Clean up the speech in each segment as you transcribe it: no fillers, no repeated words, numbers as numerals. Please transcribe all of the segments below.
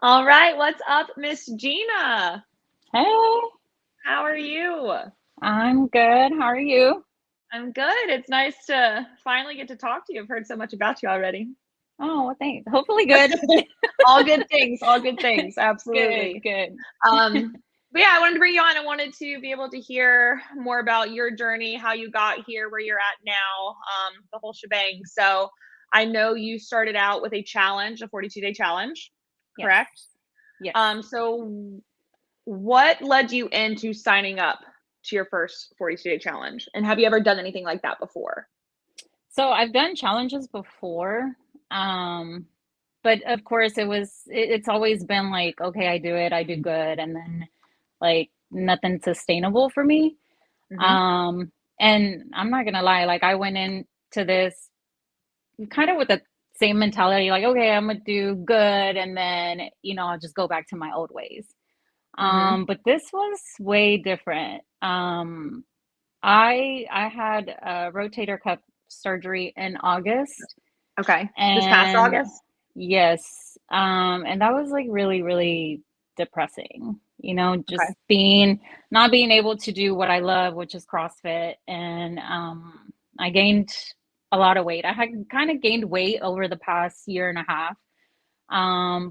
All right, what's up, Miss Gina? Hey, How are you? I'm good. How are you? I'm good. It's nice to finally get to talk to you. I've heard so much about you already. Oh, well, thanks. Hopefully good. All good things, all good things. Good, Absolutely. good. Um, but yeah, I wanted to bring you on. I wanted to be able to hear more about your journey, how you got here, where you're at now, the whole shebang. So I know you started out with a challenge, a 42-day challenge, Yes, correct? yes. So what led you into signing up to your first 42-day challenge? And have you ever done anything like that before? So I've done challenges before, um, but of course it's always been like, okay, I do it, I do good, and then like nothing sustainable for me. Hmm. Um, and I'm not gonna lie, like I went into this kind of with the same mentality, like, okay, I'm gonna do good, and then I'll just go back to my old ways. Hmm. But this was way different. I had a rotator cuff surgery in August, Okay. This past and August? yes, and that was like really, really depressing. Okay. Just being not being able to do what I love, which is CrossFit, and I gained a lot of weight. I had kind of gained weight over the past year and a half,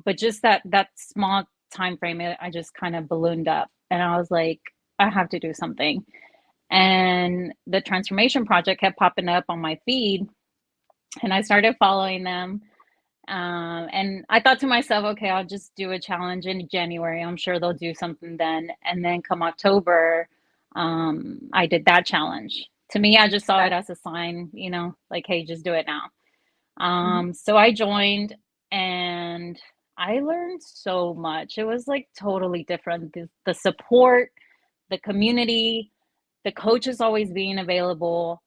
but just that small time frame, I just kind of ballooned up, and I was like, I have to do something. And the transformation project kept popping up on my feed, and I started following them. And I thought to myself, okay, I'll just do a challenge in January. I'm sure they'll do something then. And then come October, I did that challenge. To me, I just saw Okay. it as a sign, like, hey, just do it now. Hmm. So I joined, and I learned so much. It was like totally different. The support, the community, the coaches always being available,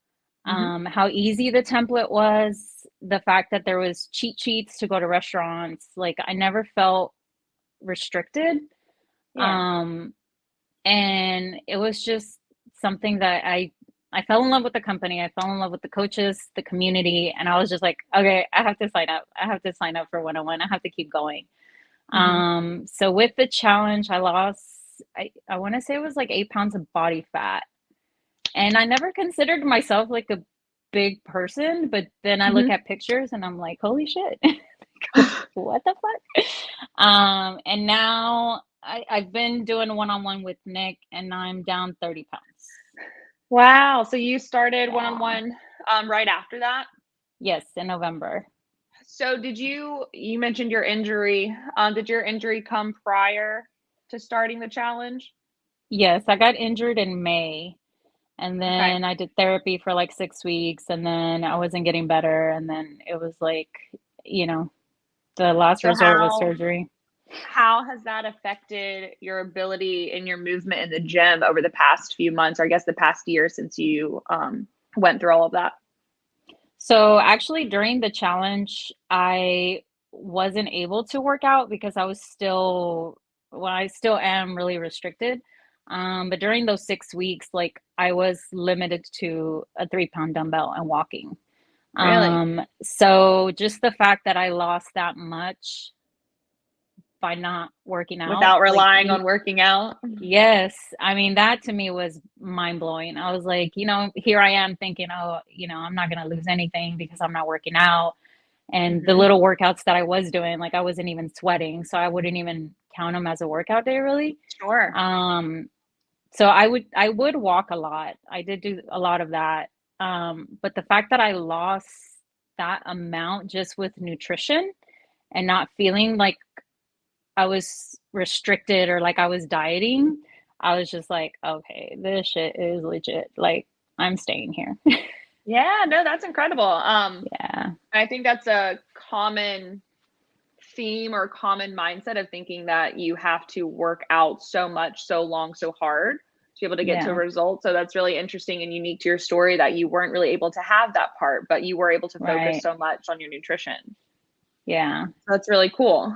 Hmm. how easy the template was, the fact that there was cheat sheets to go to restaurants. Like I never felt restricted. Yeah. Um, and it was just something that I fell in love with the company. I fell in love with the coaches, the community, and I was just like, okay, I have to sign up. I have to sign up for 101. I have to keep going. Hmm. So with the challenge, I lost, I want to say it was like 8 pounds of body fat. And I never considered myself like a big person, but then I look Hmm. at pictures and I'm like, holy shit, what the fuck? And now I've been doing one-on-one with Nick, and I'm down 30 pounds. Wow. So you started Yeah. one-on-one right after that? Yes, in November. So you mentioned your injury. Did your injury come prior to starting the challenge? Yes, I got injured in May, and Okay. then I did therapy for like 6 weeks, and then I wasn't getting better, and then it was like, you know, the last So resort was surgery. how has that affected your ability and your movement in the gym over the past few months, or I guess the past year since you went through all of that? So actually, during the challenge, I wasn't able to work out because well, I still am really restricted. But during those 6 weeks, like I was limited to a 3 pound dumbbell and walking. Really? So just the fact that I lost that much by not working out, Without like relying on working out? yes, I mean, that to me was mind blowing. I was like, here I am thinking, oh, I'm not going to lose anything because I'm not working out. And the Hmm. little workouts that I was doing, like I wasn't even sweating. So I wouldn't even count them as a workout day, really. Sure. Um, so I would walk a lot. I did do a lot of that. But the fact that I lost that amount just with nutrition and not feeling like I was restricted or like I was dieting, I was just like, okay, this shit is legit. Like, I'm staying here. Yeah, no, that's incredible. Yeah. I think that's a common theme or common mindset of thinking that you have to work out so much, so long, so hard to be able to get to a Yeah. result. So that's really interesting and unique to your story that you weren't really able to have that part, but you were able to focus Right. so much on your nutrition. Yeah. That's really cool.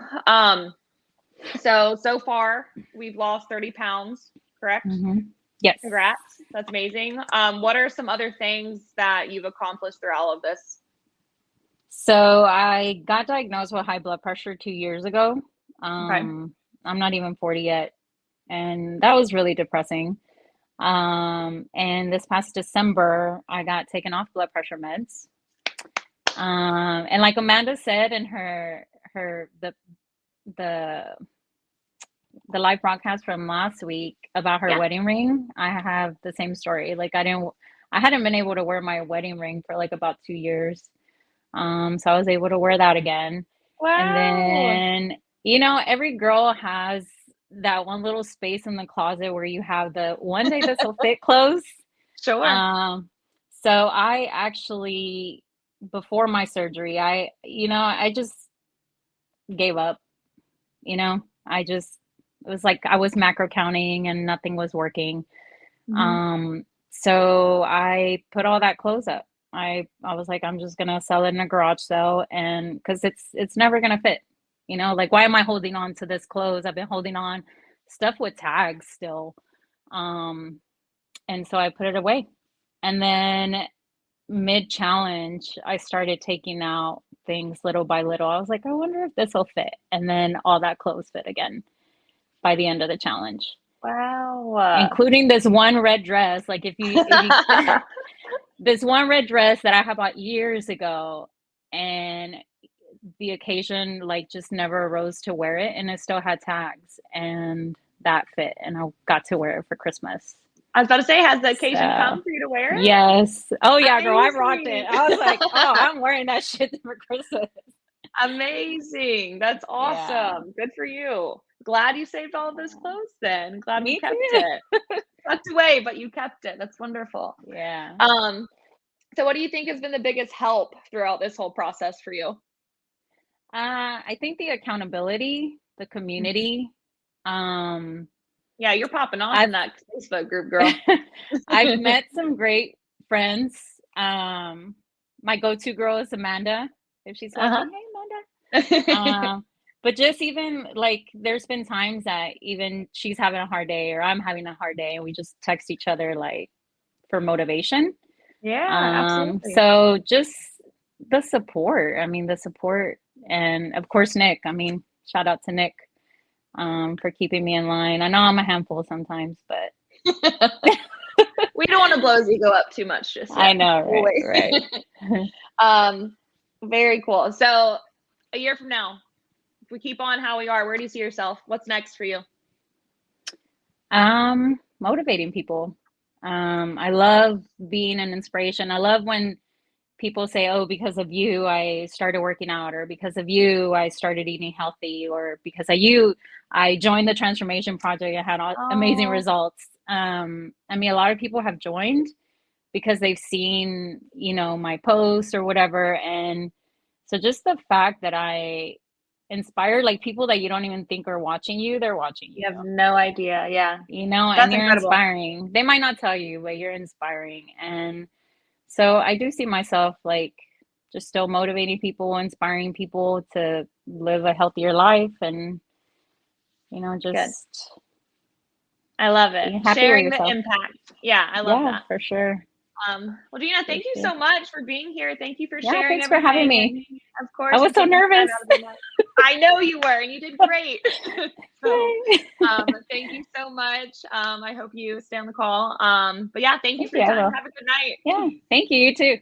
So far we've lost 30 pounds, correct? Yes. Congrats. That's amazing. What are some other things that you've accomplished through all of this? So I got diagnosed with high blood pressure 2 years ago. Okay. I'm not even 40 yet. And that was really depressing. And this past December, I got taken off blood pressure meds. And like Amanda said in her the the live broadcast from last week about her Yeah. wedding ring, I have the same story. Like I hadn't been able to wear my wedding ring for like about 2 years. So I was able to wear that again. And Wow. then, you know, every girl has that one little space in the closet where you have the one day this will fit clothes. Sure. Um, so I actually, before my surgery, I just gave up, you know, it was like I was macro counting and nothing was working. Hmm. So I put all that clothes up. I was like, I'm just gonna sell it in a garage sale, and because it's never gonna fit, you know, like why am I holding on to this clothes? I've been holding on stuff with tags still. Um, and so I put it away. And then mid challenge, I started taking out things little by little. I was like, I wonder if this will fit. And then all that clothes fit again by the end of the challenge, Wow. including this one red dress. Like if you this one red dress that I had bought years ago, and the occasion like just never arose to wear it, and it still had tags, and that fit, and I got to wear it for Christmas. I was about to say, has the occasion So come for you to wear it? yes. Oh yeah, girl, I rocked it. Amazing. I was like, oh, I'm wearing that shit for Christmas. Amazing. That's Yeah. awesome. Good for you. Glad you saved all of those clothes then. Glad you Me kept too. it. Tucked away, but you kept it. That's wonderful. Yeah. Um, so what do you think has been the biggest help throughout this whole process for you? I think the accountability, the Mhm. community. Um, Yeah, you're popping off in I've that Facebook group, girl. I've met some great friends. My go-to girl is Amanda. If she's Uh-huh. watching, hey Amanda. But just even like there's been times that even she's having a hard day or I'm having a hard day and we just text each other like for motivation. Yeah, absolutely. So just the support. I mean, the support, and of course Nick. I mean, shout out to Nick for keeping me in line. I know I'm a handful sometimes, but We don't wanna blow his ego up too much just I yet. know, We'll right, wait. right. Um, very cool. So, a year from now, if we keep on how we are, where do you see yourself? What's next for you? Motivating people. I love being an inspiration. I love when people say, "Oh, because of you, I started working out," or "Because of you, I started eating healthy," or "Because of you, I joined the transformation project and had amazing Oh, results." I mean, a lot of people have joined because they've seen, you know, my posts or whatever, and so just the fact that I inspire like people that you don't even think are watching you, they're watching you you, have no idea. Yeah, you know, and that's you're incredible. inspiring. They might not tell you, but you're inspiring. And so I do see myself like just still motivating people, inspiring people to live a healthier life and, you know, Good. just I love it. being happy with Sharing the yourself. impact. Yeah, I love Yeah, that. for sure. Well, Gina, For thank you sure. so much for being here. Thank you for Yeah, sharing thanks for having everything, me. and of I course, for was so taking time nervous. out of your night. I know you were, and you did great. So, Yay. thank you so much. I hope you stay on the call. But yeah, thank you Thank for you. your I time. will. Have a good night. Yeah. Thank you. You too.